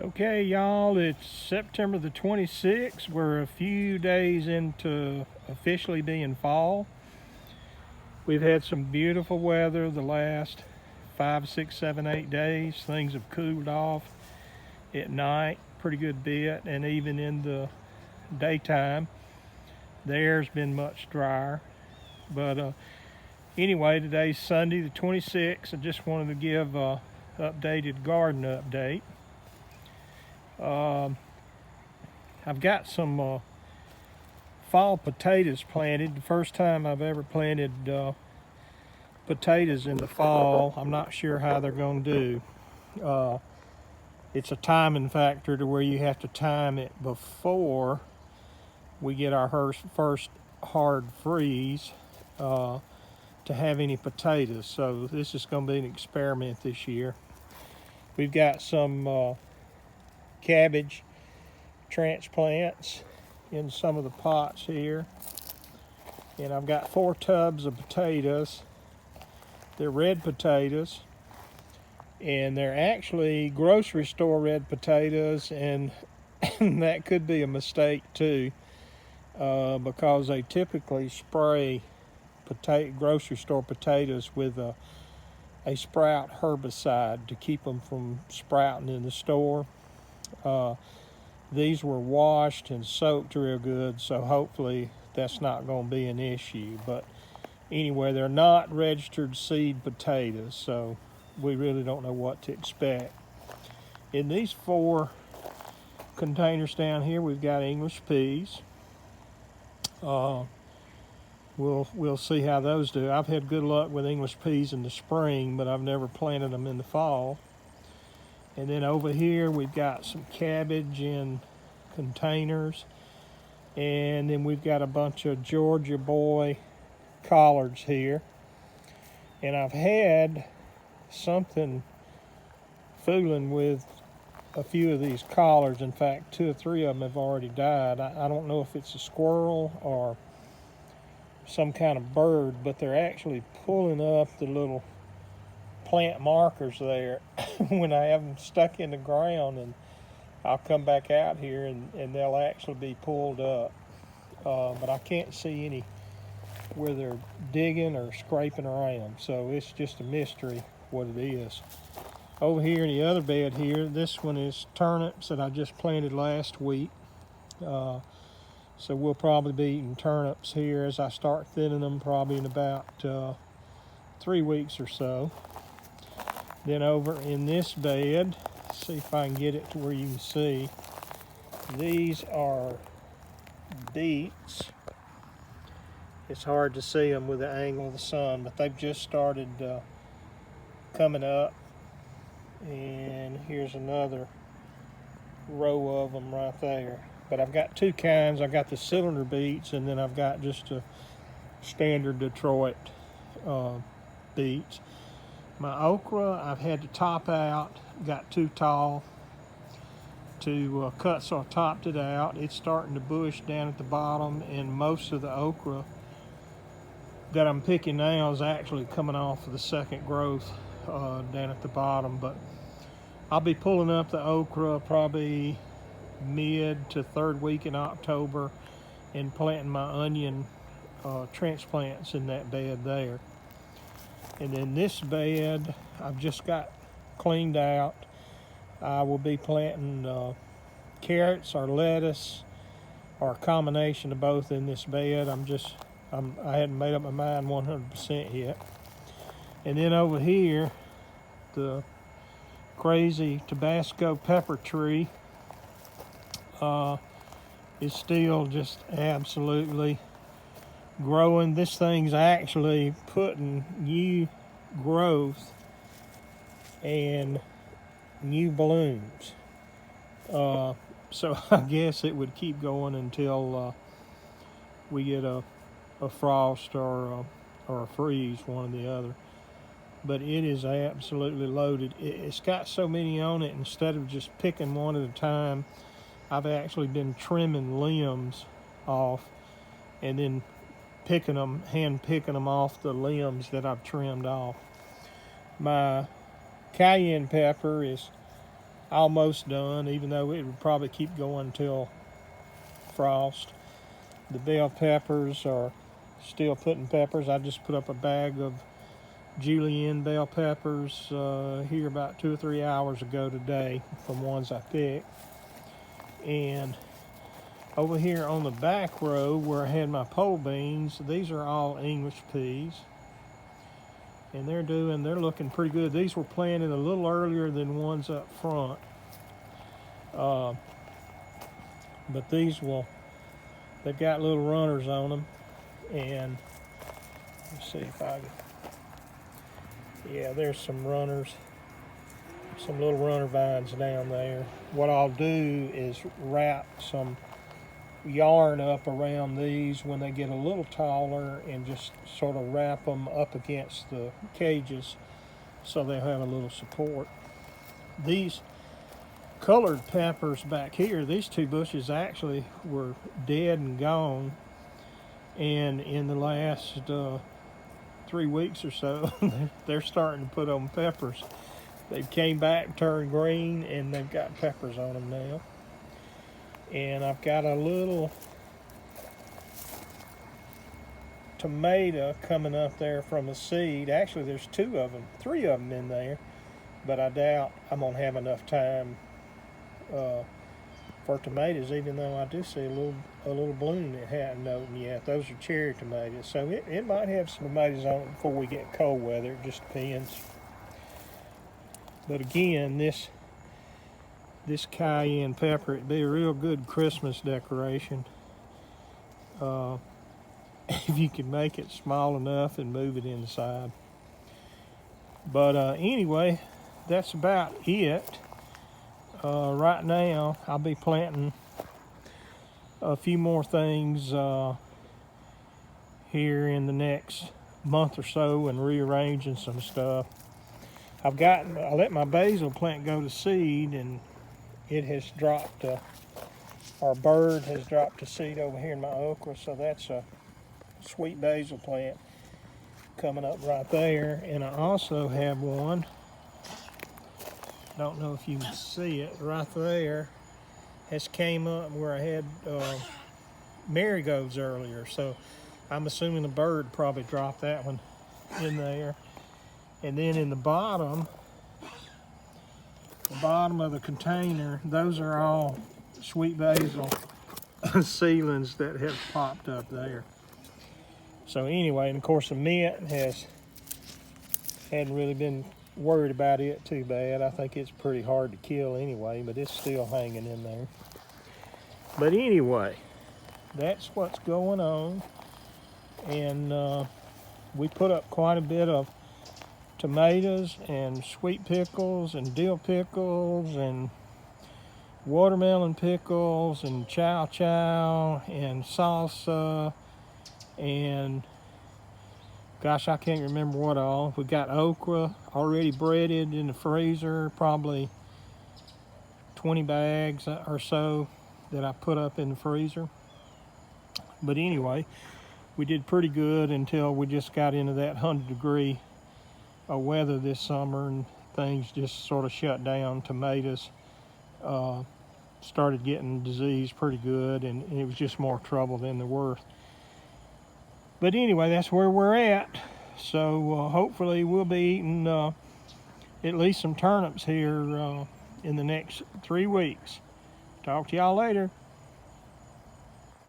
Okay, y'all, it's September the 26th. We're a few days into officially being fall. We've had some beautiful weather the last 5, 6, 7, 8 days. Things have cooled off at night pretty good bit, and even in the daytime, the air's been much drier. But anyway, today's Sunday the 26th. I just wanted to give a updated garden update. I've got some fall potatoes planted. The first time I've ever planted potatoes in the fall. I'm not sure how they're going to do. It's a timing factor to where you have to time it before we get our first hard freeze to have any potatoes. So this is going to be an experiment this year. We've got some cabbage transplants in some of the pots here, and I've got 4 tubs of potatoes. They're red potatoes, and they're actually grocery store red potatoes, and that could be a mistake too, because they typically spray grocery store potatoes with a sprout herbicide to keep them from sprouting in the store. These were washed and soaked real good, so hopefully that's not going to be an issue. But anyway, they're not registered seed potatoes, so we really don't know what to expect. In these 4 containers down here, we've got English peas. We'll see how those do. I've had good luck with English peas in the spring, but I've never planted them in the fall. And then over here we've got some cabbage in containers, and then we've got a bunch of Georgia boy collards here. And I've had something fooling with a few of these collards. In fact, 2 or 3 of them have already died. I don't know if it's a squirrel or some kind of bird, but they're actually pulling up the little plant markers there when I have them stuck in the ground, and I'll come back out here and they'll actually be pulled up. But I can't see any where they're digging or scraping around, so it's just a mystery what it is. Over here in the other bed here, this one is turnips that I just planted last week. So we'll probably be eating turnips here as I start thinning them, probably in about 3 weeks or so. Then over in this bed, see if I can get it to where you can see, these are beets. It's hard to see them with the angle of the sun, but they've just started coming up. And here's another row of them right there. But I've got 2 kinds. I've got the cylinder beets, and then I've got just a standard Detroit beets. My okra, I've had to top out, got too tall to cut, so I topped it out. It's starting to bush down at the bottom, and most of the okra that I'm picking now is actually coming off of the second growth down at the bottom. But I'll be pulling up the okra probably mid to 3rd week in October and planting my onion transplants in that bed there. And then this bed I've just got cleaned out. I will be planting carrots or lettuce or a combination of both in this bed. I hadn't made up my mind 100% yet. And then over here, the crazy Tabasco pepper tree is still just absolutely growing. This thing's actually putting new growth and new blooms. So I guess it would keep going until we get a frost or a freeze, one or the other. But it is absolutely loaded. It's got so many on it, instead of just picking one at a time, I've actually been trimming limbs off and then hand picking them off the limbs that I've trimmed off. My cayenne pepper is almost done, even though it would probably keep going until frost. The bell peppers are still putting peppers. I just put up a bag of julienne bell peppers here about 2 or 3 hours ago today from ones I picked. And over here on the back row where I had my pole beans, these are all English peas. And they're looking pretty good. These were planted a little earlier than ones up front. But they've got little runners on them. And let's see if I can, yeah, there's some runners, some little runner vines down there. What I'll do is wrap some yarn up around these when they get a little taller and just sort of wrap them up against the cages so they'll have a little support. These colored peppers back here, these 2 bushes actually were dead and gone, and in the last 3 weeks or so they're starting to put on peppers. They came back, turned green, and they've got peppers on them now. And I've got a little tomato coming up there from a seed. Actually, there's 3 of them in there, but I doubt I'm gonna have enough time for tomatoes, even though I do see a little bloom that hadn't opened yet. Those are cherry tomatoes, so it might have some tomatoes on it before we get cold weather. It just depends. But again, this cayenne pepper, it'd be a real good Christmas decoration if you can make it small enough and move it inside. But anyway, that's about it. Right now, I'll be planting a few more things here in the next month or so and rearranging some stuff. I let my basil plant go to seed, and it has dropped, our bird has dropped a seed over here in my okra, so that's a sweet basil plant coming up right there. And I also have one, don't know if you can see it, right there, has came up where I had marigolds earlier, so I'm assuming the bird probably dropped that one in there. And then in the bottom of the container, those are all sweet basil seedlings that have popped up there. So anyway, and of course the mint hadn't really been worried about it too bad. I think it's pretty hard to kill anyway, but it's still hanging in there. But anyway, that's what's going on. And we put up quite a bit of tomatoes and sweet pickles and dill pickles and watermelon pickles and chow chow and salsa and gosh, I can't remember what all. We got okra already breaded in the freezer, probably 20 bags or so that I put up in the freezer. But anyway, we did pretty good until we just got into that 100-degree weather this summer, and things just sort of shut down. Tomatoes started getting disease pretty good, and it was just more trouble than they're worth. But anyway, that's where we're at. So hopefully we'll be eating at least some turnips here in the next 3 weeks. Talk to y'all later.